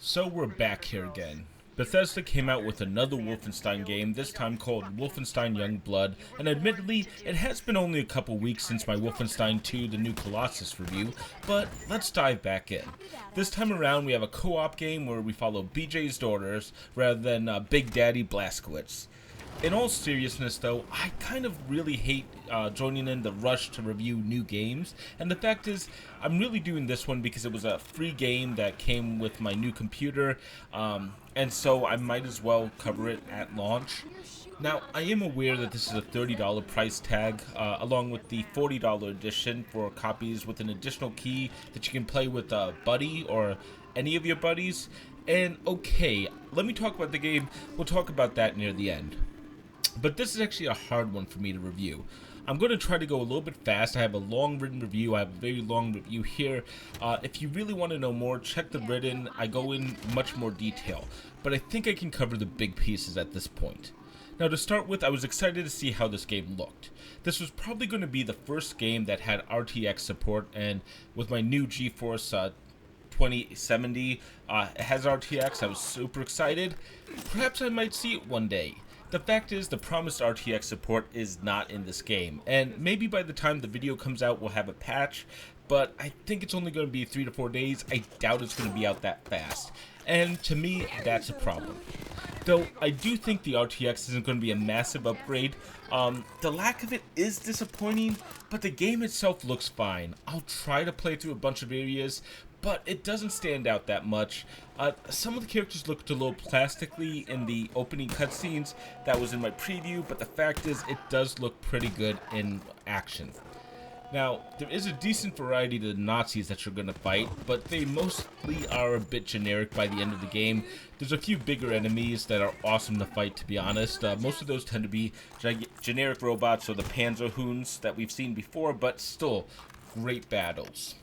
So we're back here again. Bethesda came out with another Wolfenstein game, this time called Wolfenstein Youngblood, and admittedly, it has been only a couple weeks since my Wolfenstein 2 The New Colossus review, but let's dive back in. This time around, we have a co-op game where we follow BJ's daughters rather than Big Daddy Blazkowicz. In all seriousness, though, I kind of really hate joining in the rush to review new games, and the fact is, I'm really doing this one because it was a free game that came with my new computer, and so I might as well cover it at launch. Now, I am aware that this is a $30 price tag, along with the $40 edition for copies with an additional key that you can play with a buddy or any of your buddies, and okay, let me talk about the game. We'll talk about that near the end. But this is actually a hard one for me to review. I'm going to try to go a little bit fast. I have a long written review. I have a very long review here. If you really want to know more, check the written. I go in much more detail. But I think I can cover the big pieces at this point. Now to start with, I was excited to see how this game looked. This was probably going to be the first game that had RTX support, and with my new GeForce 2070, it has RTX. I was super excited. Perhaps I might see it one day. The fact is, the promised RTX support is not in this game, and maybe by the time the video comes out we'll have a patch, but I think it's only going to be 3 to 4 days. I doubt it's going to be out that fast, and to me, that's a problem. Though, I do think the RTX isn't going to be a massive upgrade. The lack of it is disappointing, but the game itself looks fine. I'll try to play through a bunch of areas, but it doesn't stand out that much. Some of the characters looked a little plastically in the opening cutscenes that was in my preview, but the fact is it does look pretty good in action. Now, there is a decent variety to the Nazis that you're going to fight, but they mostly are a bit generic by the end of the game. There's a few bigger enemies that are awesome to fight, to be honest. Most of those tend to be generic robots or the Panzerhunds that we've seen before, but still, great battles.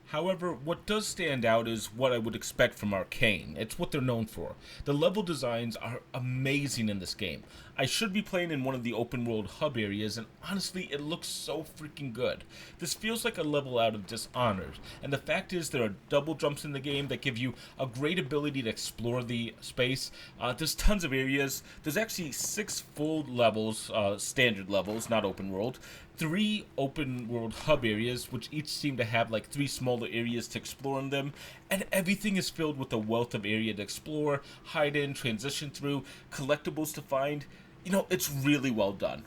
However, what does stand out is what I would expect from Arcane. It's what they're known for. The level designs are amazing in this game. I should be playing in one of the open world hub areas, and honestly, it looks so freaking good. This feels like a level out of Dishonored, and the fact is there are double jumps in the game that give you a great ability to explore the space. There's tons of areas. There's actually 6 full levels, standard levels, not open world. 3 open world hub areas, which each seem to have like 3 smaller areas to explore in them, and everything is filled with a wealth of area to explore, hide in, transition through, collectibles to find. You know, it's really well done.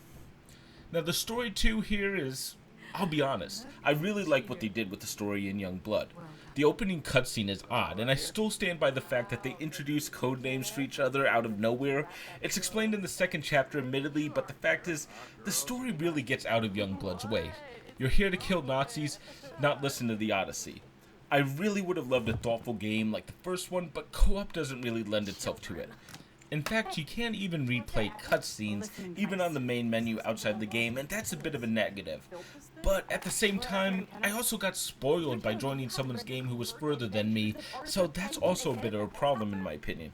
Now the story too here is, I'll be honest, I really like what they did with the story in Youngblood. The opening cutscene is odd, and I still stand by the fact that they introduced code names for each other out of nowhere. It's explained in the second chapter, admittedly, but the fact is, the story really gets out of Youngblood's way. You're here to kill Nazis, not listen to the Odyssey. I really would have loved a thoughtful game like the first one, but co-op doesn't really lend itself to it. In fact, you can't even replay cutscenes, even on the main menu outside the game, and that's a bit of a negative. But at the same time, I also got spoiled by joining someone's game who was further than me, so that's also a bit of a problem in my opinion.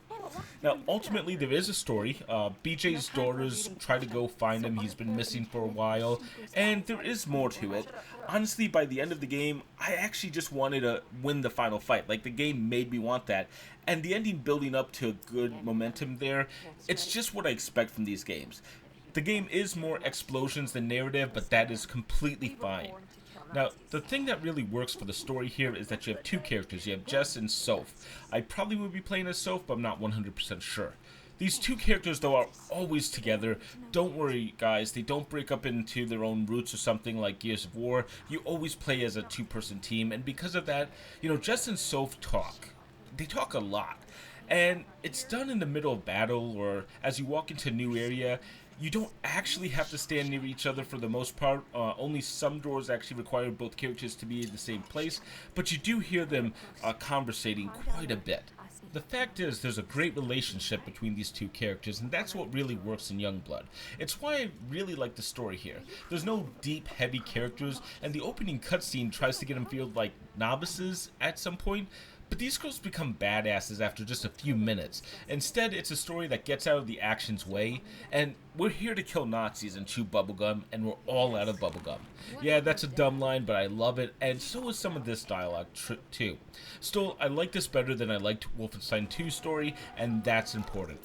Now, ultimately, there is a story. BJ's daughters try to go find him. He's been missing for a while, and there is more to it. Honestly, by the end of the game, I actually just wanted to win the final fight. Like, the game made me want that. And the ending building up to a good momentum there, it's just what I expect from these games. The game is more explosions than narrative, but that is completely fine. Now, the thing that really works for the story here is that you have 2 characters. You have Jess and Soph. I probably would be playing as Soph, but I'm not 100% sure. These 2 characters, though, are always together. Don't worry, guys. They don't break up into their own roots or something like Gears of War. You always play as a 2-person team, and because of that, you know, Jess and Soph talk. They talk a lot. And it's done in the middle of battle, or as you walk into a new area. You don't actually have to stand near each other for the most part. Only some doors actually require both characters to be in the same place, but you do hear them conversating quite a bit. The fact is, there's a great relationship between these 2 characters, and that's what really works in Youngblood. It's why I really like the story here. There's no deep, heavy characters, and the opening cutscene tries to get them feel like novices at some point, But these girls become badasses after just a few minutes. Instead, it's a story that gets out of the action's way, and we're here to kill Nazis and chew bubblegum, and we're all out of bubblegum. Yeah, that's a dumb line, but I love it, and so is some of this dialogue too. Still, I like this better than I liked Wolfenstein 2's story, and that's important.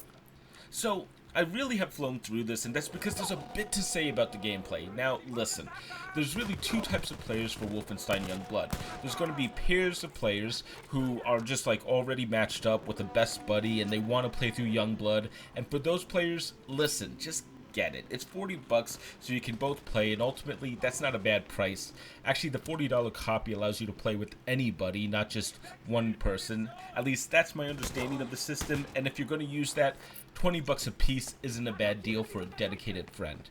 So, I really have flown through this, and that's because there's a bit to say about the gameplay. Now, listen, there's really two types of players for Wolfenstein Youngblood. There's going to be pairs of players who are just like already matched up with the best buddy, and they want to play through Youngblood, and for those players, listen, just get it. It's $40, so you can both play, and ultimately, that's not a bad price. Actually, the $40 copy allows you to play with anybody, not just one person. At least, that's my understanding of the system, and if you're going to use that, $20 a piece isn't a bad deal for a dedicated friend.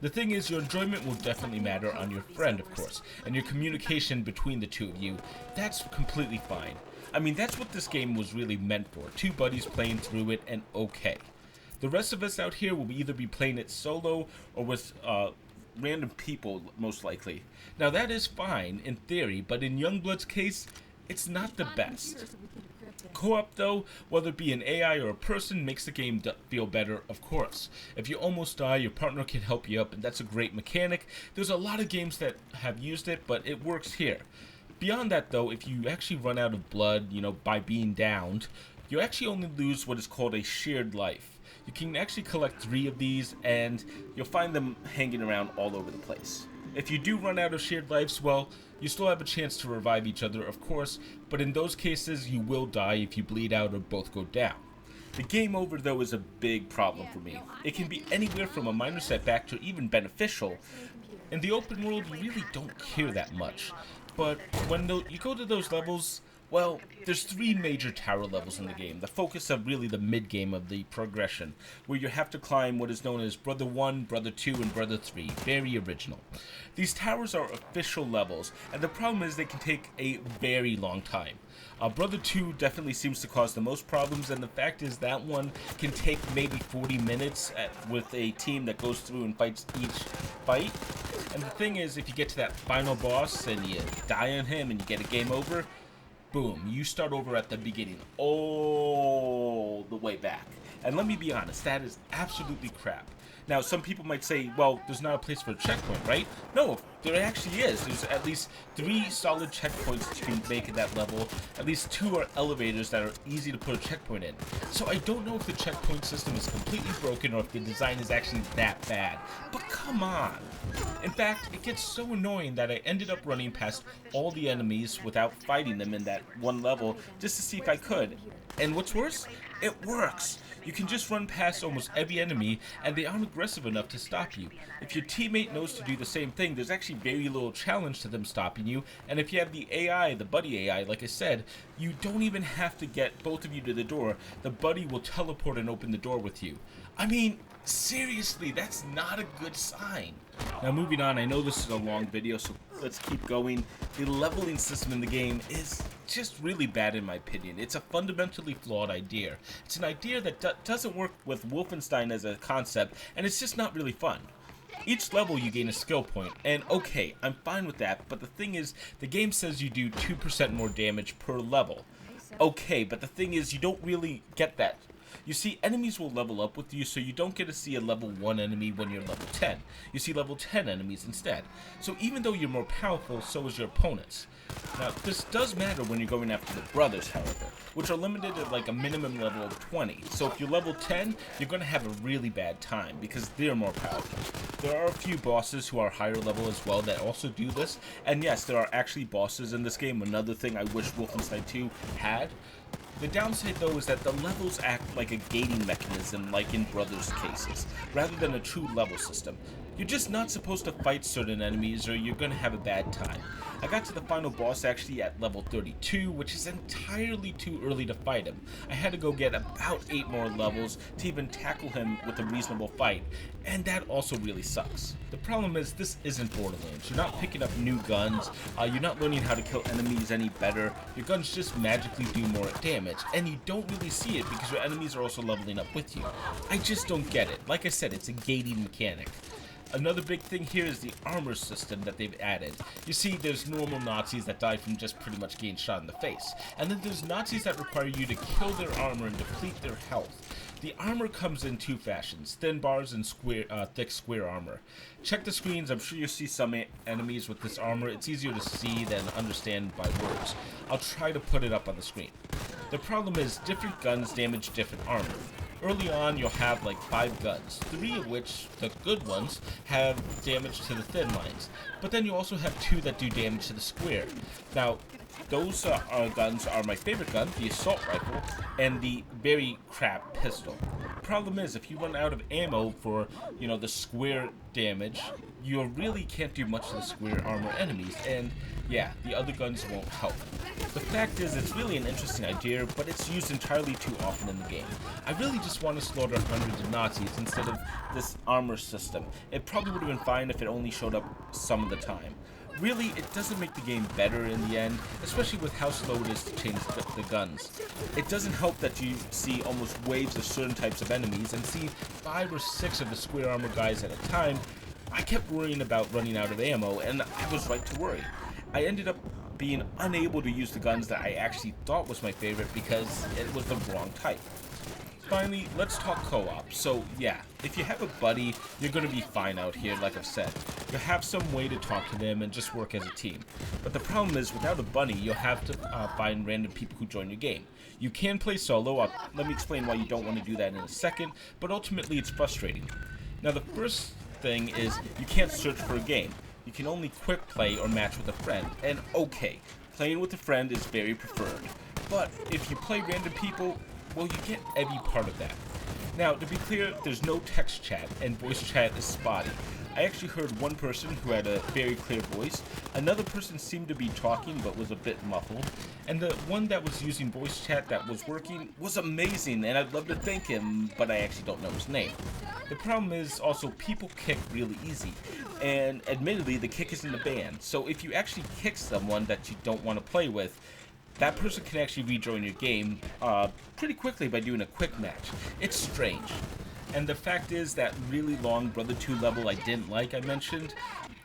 The thing is, your enjoyment will definitely matter on your friend, of course, and your communication between the two of you, that's completely fine. I mean, that's what this game was really meant for, two buddies playing through it, and okay. The rest of us out here will either be playing it solo or with random people, most likely. Now, that is fine, in theory, but in Youngblood's case, it's not the best. Co-op, though, whether it be an AI or a person, makes the game feel better, of course. If you almost die, your partner can help you up, and that's a great mechanic. There's a lot of games that have used it, but it works here. Beyond that, though, if you actually run out of blood, by being downed, you actually only lose what is called a shared life. You can actually collect 3 of these, and you'll find them hanging around all over the place. If you do run out of shared lives, well, you still have a chance to revive each other, of course, but in those cases, you will die if you bleed out or both go down. The game over, though, is a big problem for me. It can be anywhere from a minor setback to even beneficial. In the open world, you really don't care that much, but when you go to those levels, well, there's 3 major tower levels in the game, the focus of really the mid-game of the progression, where you have to climb what is known as Brother 1, Brother 2, and Brother 3, very original. These towers are official levels, and the problem is they can take a very long time. Brother 2 definitely seems to cause the most problems, and the fact is that one can take maybe 40 minutes with a team that goes through and fights each fight. And the thing is, if you get to that final boss and you die on him and you get a game over, boom, you start over at the beginning, all the way back. And let me be honest, that is absolutely crap. Now, some people might say, well, there's not a place for a checkpoint, right? No, there actually is. There's at least 3 solid checkpoints that you can make at that level. At least 2 are elevators that are easy to put a checkpoint in. So I don't know if the checkpoint system is completely broken or if the design is actually that bad. But come on. In fact, it gets so annoying that I ended up running past all the enemies without fighting them in that one level just to see if I could. And what's worse? It works! You can just run past almost every enemy, and they aren't aggressive enough to stop you. If your teammate knows to do the same thing, there's actually very little challenge to them stopping you, and if you have the AI, the buddy AI, like I said, you don't even have to get both of you to the door. The buddy will teleport and open the door with you. I mean, seriously, that's not a good sign. Now moving on, I know this is a long video, so let's keep going. The leveling system in the game is just really bad in my opinion. It's a fundamentally flawed idea. It's an idea that doesn't work with Wolfenstein as a concept, and it's just not really fun. Each level you gain a skill point, and okay, I'm fine with that, but the thing is, the game says you do 2% more damage per level. Okay, but the thing is, you don't really get that. You see, enemies will level up with you, so you don't get to see a level 1 enemy when you're level 10. You see level 10 enemies instead. So even though you're more powerful, so is your opponents. Now, this does matter when you're going after the brothers, however, which are limited at like a minimum level of 20. So if you're level 10, you're going to have a really bad time, because they're more powerful. There are a few bosses who are higher level as well that also do this, and yes, there are actually bosses in this game, another thing I wish Wolfenstein 2 had. The downside, though, is that the levels act like a gating mechanism like in Brothers' cases, rather than a true level system. You're just not supposed to fight certain enemies or you're going to have a bad time. I got to the final boss actually at level 32, which is entirely too early to fight him. I had to go get about 8 more levels to even tackle him with a reasonable fight, and that also really sucks. The problem is, this isn't Borderlands. You're not picking up new guns, you're not learning how to kill enemies any better, your guns just magically do more damage, and you don't really see it because your enemies are also leveling up with you. I just don't get it. Like I said, it's a gating mechanic. Another big thing here is the armor system that they've added. You see, there's normal Nazis that die from just pretty much getting shot in the face, and then there's Nazis that require you to kill their armor and deplete their health. The armor comes in two fashions, thin bars and thick square armor. Check the screens, I'm sure you'll see some enemies with this armor. It's easier to see than understand by words. I'll try to put it up on the screen. The problem is, different guns damage different armor. Early on, you'll have like 5 guns, 3 of which, the good ones, have damage to the thin lines. But then you also have 2 that do damage to the square. Now, those guns are my favorite gun, the assault rifle, and the very crap pistol. Problem is, if you run out of ammo for, the square damage, you really can't do much to the square armor enemies, and yeah, the other guns won't help. The fact is, it's really an interesting idea, but it's used entirely too often in the game. I really just want to slaughter hundreds of Nazis instead of this armor system. It probably would have been fine if it only showed up some of the time. Really, it doesn't make the game better in the end, especially with how slow it is to change the guns. It doesn't help that you see almost waves of certain types of enemies and see 5 or 6 of the square armor guys at a time. I kept worrying about running out of ammo, and I was right to worry. I ended up being unable to use the guns that I actually thought was my favorite because it was the wrong type. Finally, let's talk co-op. So yeah, if you have a buddy, you're going to be fine out here, like I've said. You'll have some way to talk to them and just work as a team. But the problem is, without a buddy, you'll have to find random people who join your game. You can play solo. Let me explain why you don't want to do that in a second, but ultimately it's frustrating. Now the first thing is, you can't search for a game. You can only quick play or match with a friend, and okay, playing with a friend is very preferred. But if you play random people, well, you get every part of that. Now, to be clear, there's no text chat, and voice chat is spotty. I actually heard one person who had a very clear voice, another person seemed to be talking but was a bit muffled, and the one that was using voice chat that was working was amazing, and I'd love to thank him, but I actually don't know his name. The problem is also people kick really easy, and admittedly the kick isn't a ban, so if you actually kick someone that you don't want to play with, that person can actually rejoin your game pretty quickly by doing a quick match. It's strange. And the fact is that really long Brother 2 level I didn't like, I mentioned,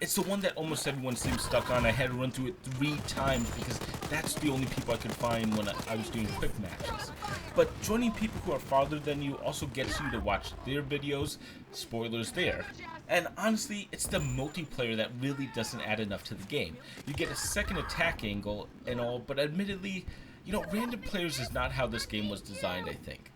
it's the one that almost everyone seems stuck on. I had to run through it 3 times because that's the only people I could find when I was doing quick matches. But joining people who are farther than you also gets you to watch their videos, spoilers there. And honestly, it's the multiplayer that really doesn't add enough to the game. You get a second attack angle and all, but admittedly, random players is not how this game was designed, I think.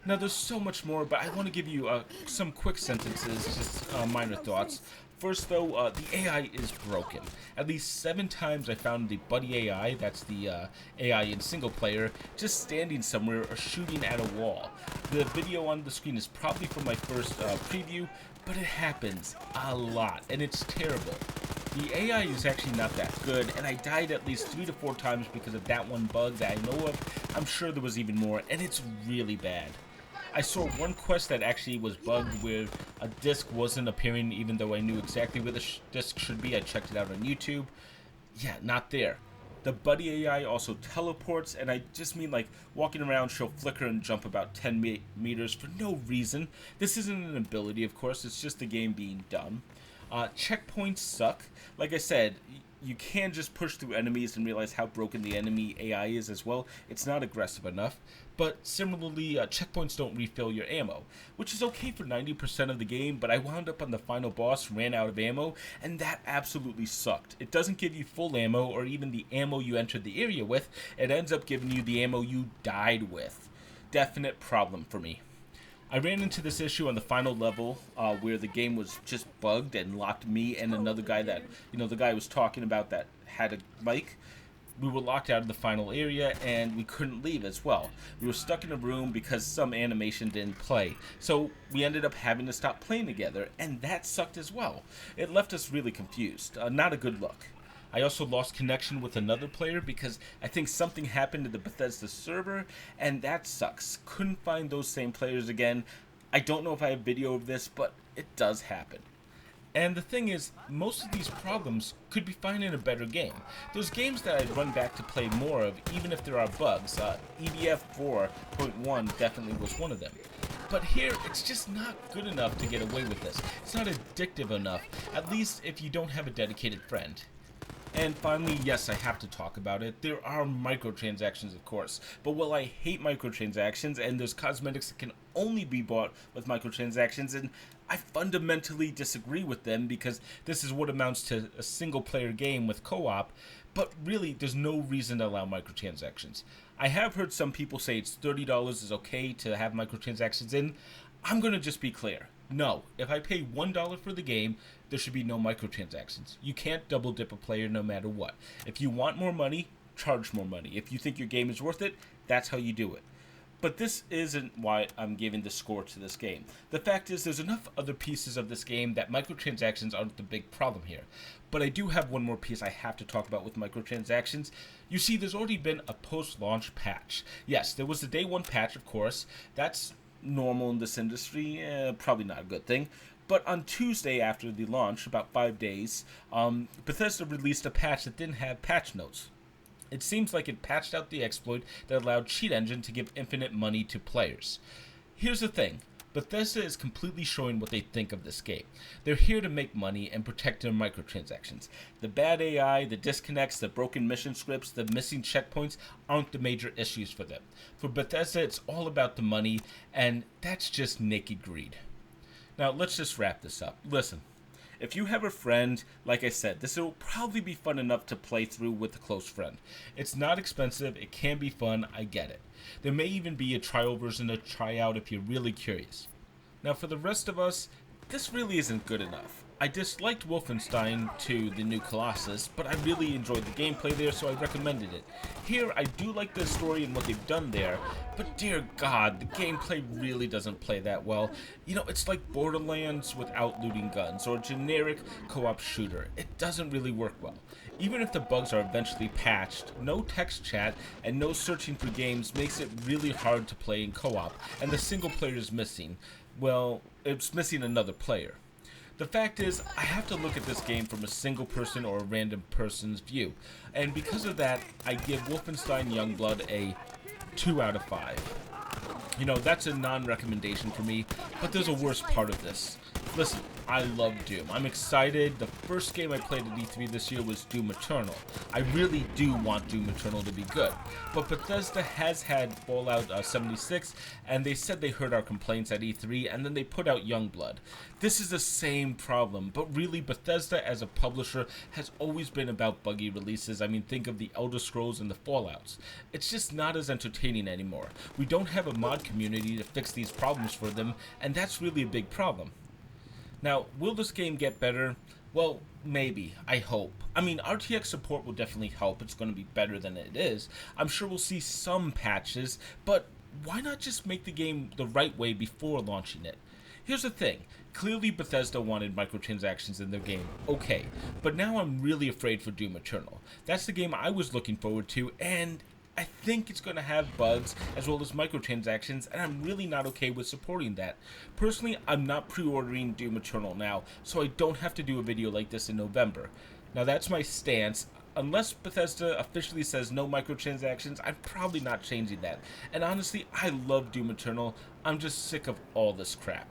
Now, there's so much more, but I want to give you some quick sentences, just minor thoughts. First, though, the AI is broken. At least 7 times I found the buddy AI, that's the AI in single player, just standing somewhere or shooting at a wall. The video on the screen is probably from my first preview, but it happens a lot, and it's terrible. The AI is actually not that good, and I died at least 3 to 4 times because of that one bug that I know of. I'm sure there was even more, and it's really bad. I saw one quest that actually was bugged where a disc wasn't appearing even though I knew exactly where the disc should be. I checked it out on YouTube. Yeah, not there. The buddy AI also teleports, and I just mean like walking around, she'll flicker and jump about 10 meters for no reason. This isn't an ability, of course, it's just the game being dumb. Checkpoints suck. Like I said, you can just push through enemies and realize how broken the enemy AI is as well. It's not aggressive enough. But similarly, checkpoints don't refill your ammo, which is okay for 90% of the game, but I wound up on the final boss, ran out of ammo, and that absolutely sucked. It doesn't give you full ammo or even the ammo you entered the area with. It ends up giving you the ammo you died with. Definite problem for me. I ran into this issue on the final level where the game was just bugged and locked me and another guy that, the guy I was talking about that had a mic. We were locked out of the final area and we couldn't leave as well. We were stuck in a room because some animation didn't play. So we ended up having to stop playing together, and that sucked as well. It left us really confused. Not a good look. I also lost connection with another player because I think something happened to the Bethesda server, and that sucks. Couldn't find those same players again. I don't know if I have video of this, but it does happen. And the thing is, most of these problems could be found in a better game. There's games that I'd run back to play more of, even if there are bugs. EDF 4.1 definitely was one of them. But here, it's just not good enough to get away with this. It's not addictive enough, at least if you don't have a dedicated friend. And finally, yes, I have to talk about it. There are microtransactions, of course. But while I hate microtransactions, and there's cosmetics that can only be bought with microtransactions, and I fundamentally disagree with them because this is what amounts to a single-player game with co-op, but really, there's no reason to allow microtransactions. I have heard some people say it's $30 is okay to have microtransactions in. I'm going to just be clear. No, if I pay $1 for the game, there should be no microtransactions. You can't double dip a player no matter what. If you want more money, charge more money. If you think your game is worth it, that's how you do it. But this isn't why I'm giving the score to this game. The fact is, there's enough other pieces of this game that microtransactions aren't the big problem here. But I do have one more piece I have to talk about with microtransactions. You see, there's already been a post-launch patch. Yes, there was the day one patch, of course. That's normal in this industry, probably not a good thing. But on Tuesday after the launch, about 5 days, Bethesda released a patch that didn't have patch notes. It seems like it patched out the exploit that allowed Cheat Engine to give infinite money to players. Here's the thing. Bethesda is completely showing what they think of this game. They're here to make money and protect their microtransactions. The bad AI, the disconnects, the broken mission scripts, the missing checkpoints aren't the major issues for them. For Bethesda, it's all about the money, and that's just naked greed. Now, let's just wrap this up. Listen, if you have a friend, like I said, this will probably be fun enough to play through with a close friend. It's not expensive, it can be fun, I get it. There may even be a trial version to try out if you're really curious. Now, for the rest of us, this really isn't good enough. I disliked Wolfenstein 2, the new Colossus, but I really enjoyed the gameplay there, so I recommended it. Here, I do like the story and what they've done there, but dear God, the gameplay really doesn't play that well. You know, it's like Borderlands without looting guns, or a generic co-op shooter. It doesn't really work well. Even if the bugs are eventually patched, no text chat and no searching for games makes it really hard to play in co-op, and the single player is missing. Well, it's missing another player. The fact is, I have to look at this game from a single person or a random person's view, and because of that, I give Wolfenstein Youngblood a 2 out of 5. You know, that's a non-recommendation for me, but there's a worse part of this. Listen, I love Doom. I'm excited. The first game I played at E3 this year was Doom Eternal. I really do want Doom Eternal to be good. But Bethesda has had Fallout 76, and they said they heard our complaints at E3, and then they put out Youngblood. This is the same problem, but really Bethesda as a publisher has always been about buggy releases. I mean, think of the Elder Scrolls and the Fallouts. It's just not as entertaining anymore. We don't have a mod community to fix these problems for them, and that's really a big problem. Now, will this game get better? Well, maybe. I hope. I mean, RTX support will definitely help. It's going to be better than it is. I'm sure we'll see some patches, but why not just make the game the right way before launching it? Here's the thing. Clearly Bethesda wanted microtransactions in their game. Okay. But now I'm really afraid for Doom Eternal. That's the game I was looking forward to, and I think it's going to have bugs as well as microtransactions, and I'm really not okay with supporting that. Personally, I'm not pre-ordering Doom Eternal now, so I don't have to do a video like this in November. Now that's my stance. Unless Bethesda officially says no microtransactions, I'm probably not changing that. And honestly, I love Doom Eternal. I'm just sick of all this crap.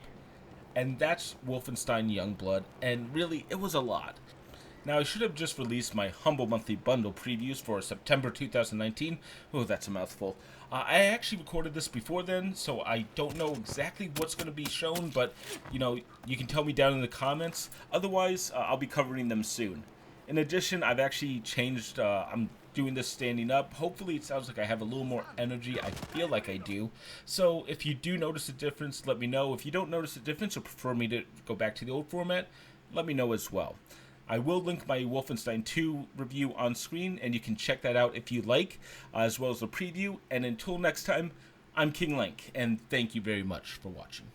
And that's Wolfenstein Youngblood, and really, it was a lot. Now, I should have just released my humble monthly bundle previews for September 2019. Oh, that's a mouthful. I actually recorded this before then, so I don't know exactly what's going to be shown, but, you know, you can tell me down in the comments. Otherwise, I'll be covering them soon. In addition, I've actually changed, I'm doing this standing up. Hopefully it sounds like I have a little more energy. I feel like I do. So if you do notice a difference, let me know. If you don't notice a difference or prefer me to go back to the old format, let me know as well. I will link my Wolfenstein 2 review on screen, and you can check that out if you like, as well as the preview. And until next time, I'm King Link, and thank you very much for watching.